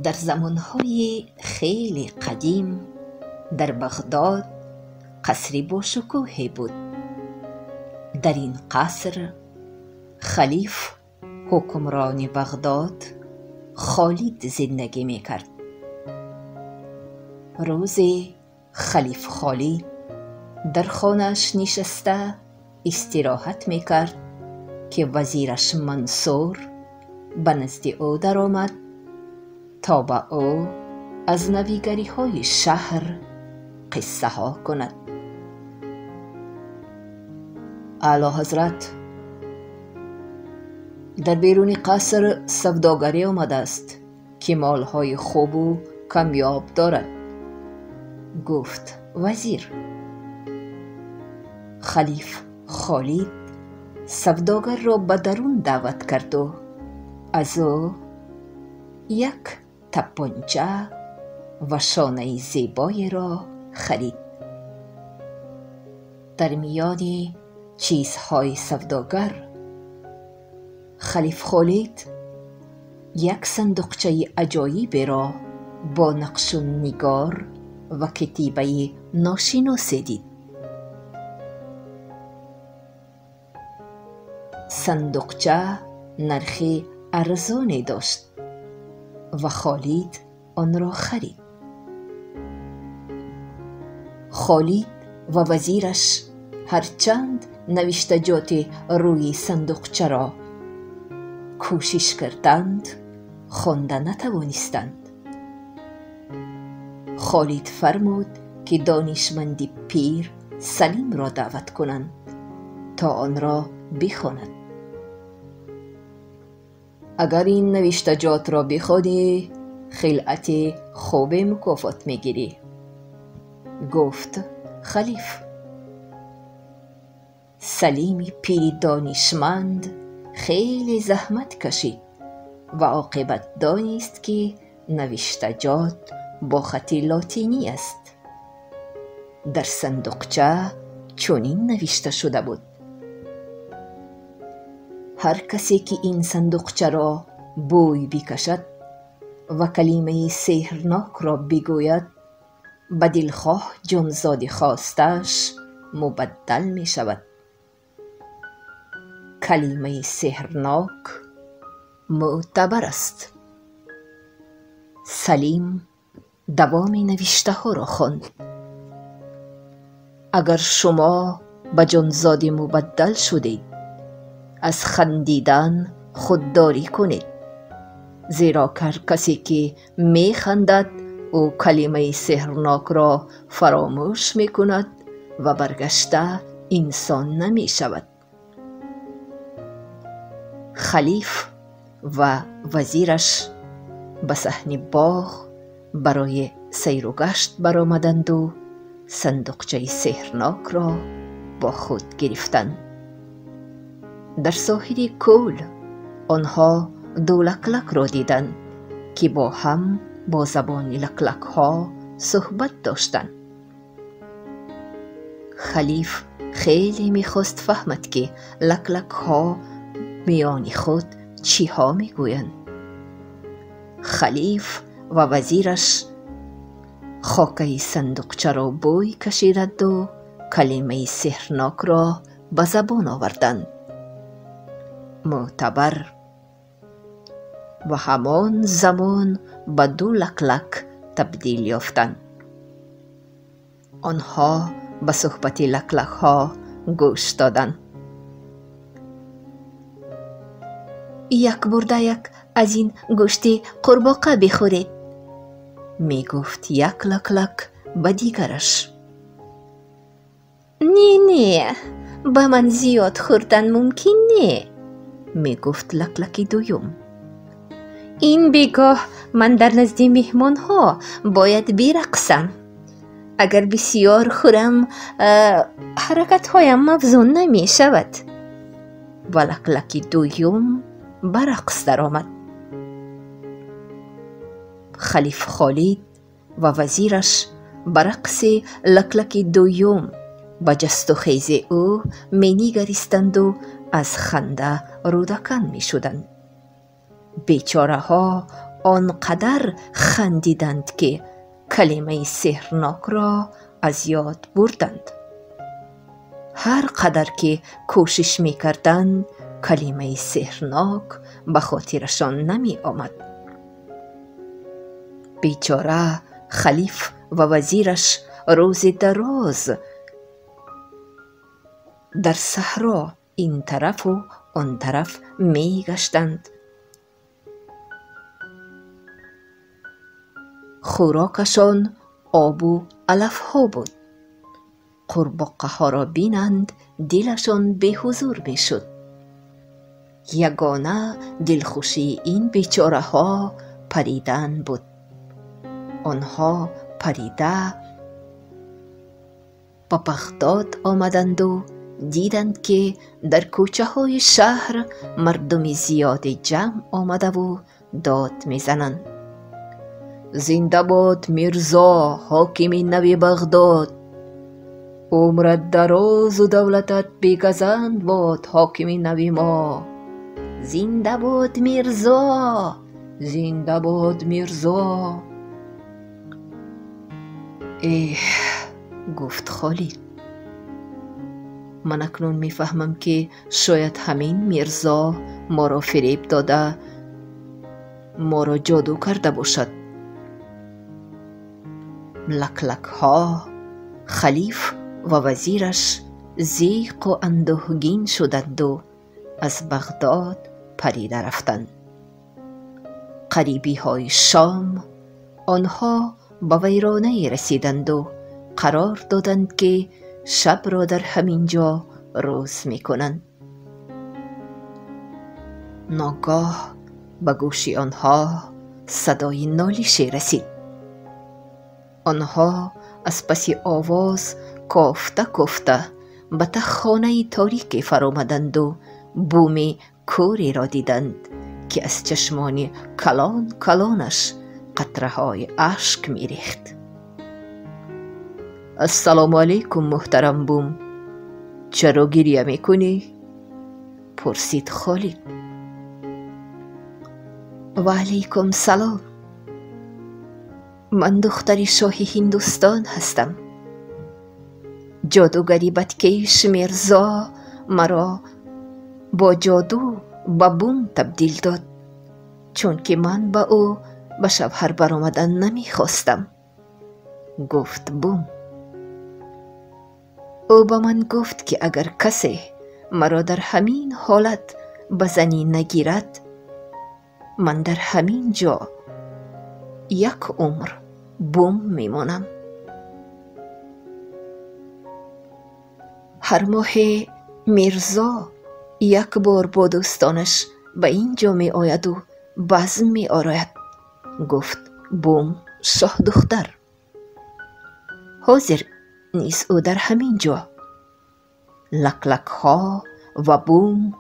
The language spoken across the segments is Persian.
در زمانهای خیلی قدیم در بغداد قصری با شکوهی بود. در این قصر خلیف حکمران بغداد خالد زندگی می کرد. روزی خلیف خالد در خانه‌اش نشسته استراحت می کرد که وزیرش منصور به نزد او در آمد تا به او از نویگری های شهر قصه ها کند. اعلی حضرت، در بیرون قصر سوداگری آمده است که مالهای خوب و کمیاب دارد، گفت وزیر. خلیف خالد سوداگر را به درون دعوت کرد و از او یک تپانچه و شانه زیبایی را خرید. در میان چیزهای سوداگر خلیف خالد یک صندوقچه عجایبی را با نقش و نگار و کتیبه ناشناسی دید. صندوقچه نرخ ارزانی داشت و خالد آن را خرید. خالد و وزیرش هرچند نوشتجات روی صندوقچه را کوشش کردند خوانده نتوانستند. خالد فرمود که دانشمند پیر سلیم را دعوت کنند تا آن را بخواند. اگر این نوشتجات را بخوانی خلعت خوب مکافات میگیری، گفت خلیف. سلیم پیر دانشمند خیلی زحمت کشید و عاقبت دانست که نوشتجات با خط لاتینی است. در صندوقچه چنین نوشته شده بود: هر کسی که این صندوقچه را بوی بکشد و کلمه سحرناک را بگوید، به دلخواه جانزاد خواستش مبدل می شود. کلمه سحرناک معتبر است. سلیم دوام نوشته ها را خواند. اگر شما به جانزاد مبدل شدید، از خندیدن خودداری کنید، زیرا کسی که می خندد او کلمه سحرناک را فراموش می کند و برگشته انسان نمی شود. خلیف و وزیرش به صحن باغ برای سیر و گشت برآمدند و صندوقچه سحرناک را با خود گرفتند. در ساحل کوه آنها دو لکلک را دیدند که با هم با زبان لکلک ها صحبت داشتند. خلیف خیلی میخواست فهمد که لکلک ها میان خود چی ها میگویند. خلیف و وزیرش خاکه صندوقچه را بوی کشیدند و کلمه سحرناک را به زبان آوردند. معتبر. و همان زمان به دو لکلک تبدیل یافتند. آنها به صحبت لکلک ها گوش دادند. یک برده‌یک از این گوشت قورباغه بخورید، می گفت یک لکلک به دیگرش. نه به من زیاد خوردن ممکن نه، می گفت لکلک دوم. این بیگاه من در نزد مهمان ها باید برقصم. اگر بسیار خورم حرکت هایم موزون نمی شود. و لکلک دوم به رقص در آمد. خلیف خالد و وزیرش به رقص لکلک دوم به جست و خیز او می نگریستند و از خنده رودکن می شدند. بیچاره ها آنقدر خندیدند که کلمه سحرناک را از یاد بردند. هر قدر که کوشش می کردند کلمه سحرناک به خاطرشان نمی آمد. بیچاره خلیف و وزیرش روز دراز در صحرا این طرف و آن طرف می گشتند. خوراکشان آب و علف ها بود. قورباغه ها را بینند دلشان به حضور می شد. یگانه دلخوشی این بیچاره ها پریدن بود. آنها پریده به بغداد آمدند و دیدند که در کوچه های شهر مردم زیاد جمع آمده و داد میزنند: زنده باد میرزا حاکم نو بغداد، عمرت دراز و دولتت بیگزند باد حاکم نو ما. زنده باد میرزا، زنده باد میرزا. گفت خالد، من اکنون میفهمم که شاید همین میرزا ما را فریب داده، ما را جادو کرده باشد. لکلک ها خلیف و وزیرش ضیق و اندوهگین شدند و از بغداد پریده رفتند. غریبی های شام آنها به ویرانه رسیدند و قرار دادند که شب را در همین جا روز می کنند. ناگاه به گوش آنها صدای نالشی رسید. آنها از پس آواز کافته کافته به خانه تاریکی فرآمدند و بوم کوری را دیدند که از چشمان کلان کلانش قطره های اشک می ریخت. السلام علیکم محترم بوم، چرا گریه می کنی؟ پرسید خالد. و علیکم سلام، من دختر شاه هندوستان هستم. جادوگری بدکش میرزا مرا با جادو به بوم تبدیل داد، چون که من با او به شوهر برآمدن نمیخواستم. گفت بوم. او به من گفت که اگر کسی مرا در همین حالت به زنی نگیرد، من در همین جا یک عمر بوم میمانم. هر ماه میرزا یک بار با دوستانش به اینجا می آید و بزم می آراید. گفت بوم شاه دختر. حاضر نیست او در همین جا. لکلک ها و بوم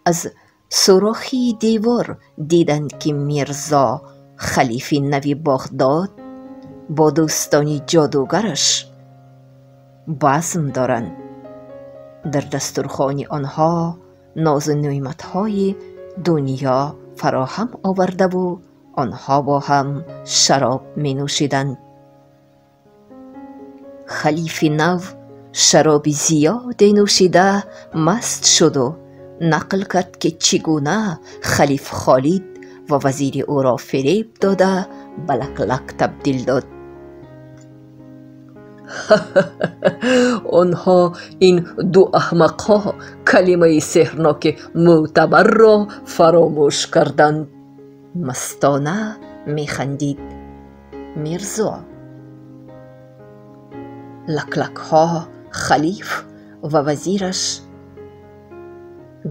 از سوراخی دیوار دیدند که میرزا خلیف نو بغداد با دوستانی جادوگرش بزم دارند. در دسترخوان آنها ناز و نعمت‌های دنیا فراهم آورده و آنها با هم شراب می نوشیدند. خلیف نو شراب زیاد نوشیده مست شد و نقل کرد که چگونه خلیف خالد و وزیر او را فریب داده به لکلک تبدیل داد. آنها این دو احمقها کلمه سحرناک معتبر را فراموش کردند. مستانه میخندید میرزا. لکلک ها خلیف و وزیرش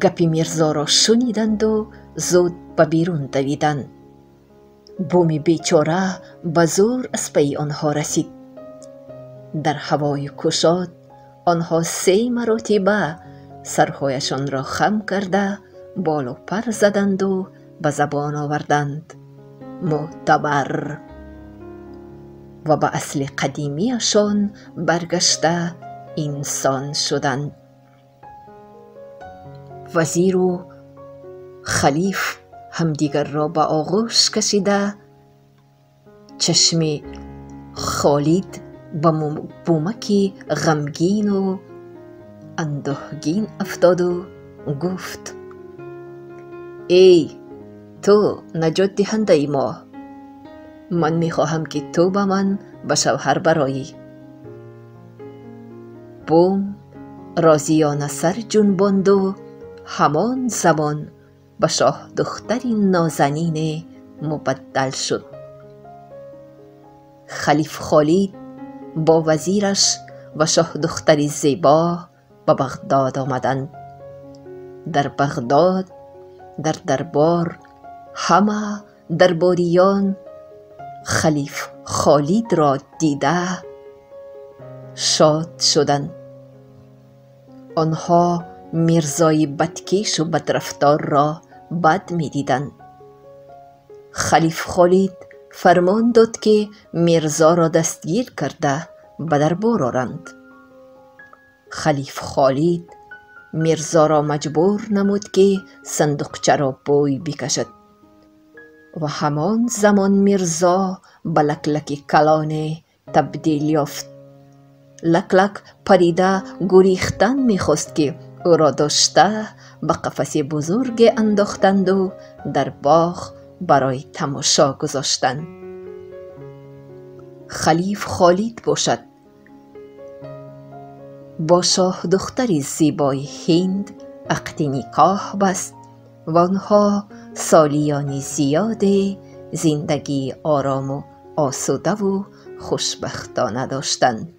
گپی میرزا را شنیدند و زود به بیرون دویدند. بوم بیچاره به زور از پی آنها رسید. در هوای کشاد آنها 3 مرتبه سرهایشان را خم کرده بال و پر زدند و به زبان آوردند معتبر و به اصل قدیمیشان برگشته انسان شدند. وزیر و خلیف همدیگر را به آغوش کشیده چشم خالد با بومکی غمگین و اندوهگین افتاد و گفت: ای تو نجات دهنده ما، من میخواهم که تو به من به شوهر برایی. بوم راضیانه سر جنباند و همان زمان به شاه دختری نازنین مبدل شد. خلیف خالد با وزیرش و شاه دختری زیبا به بغداد آمدند. در بغداد در دربار همه درباریان خلیف خالد را دیده شاد شدند. آنها میرزای بدکش و بدرفتار را بد می دیدند. خلیف خالد فرمان داد که میرزا را دستگیر کرده به دربار آرند. خلیف خالد میرزا را مجبور نمود که صندوقچه را بوی بکشد و همان زمان میرزا به لکلک کلان تبدیل یافت. لکلک پریده گریختن میخواست که او را داشته به قفس بزرگ انداختند و در باغ برای تماشا گذاشتند. خلیف خالد باشد با شاه دختری زیبای هند عقد نکاح بست و آنها سالیانی زیاد زندگی آرام و آسوده و خوشبختانه داشتند.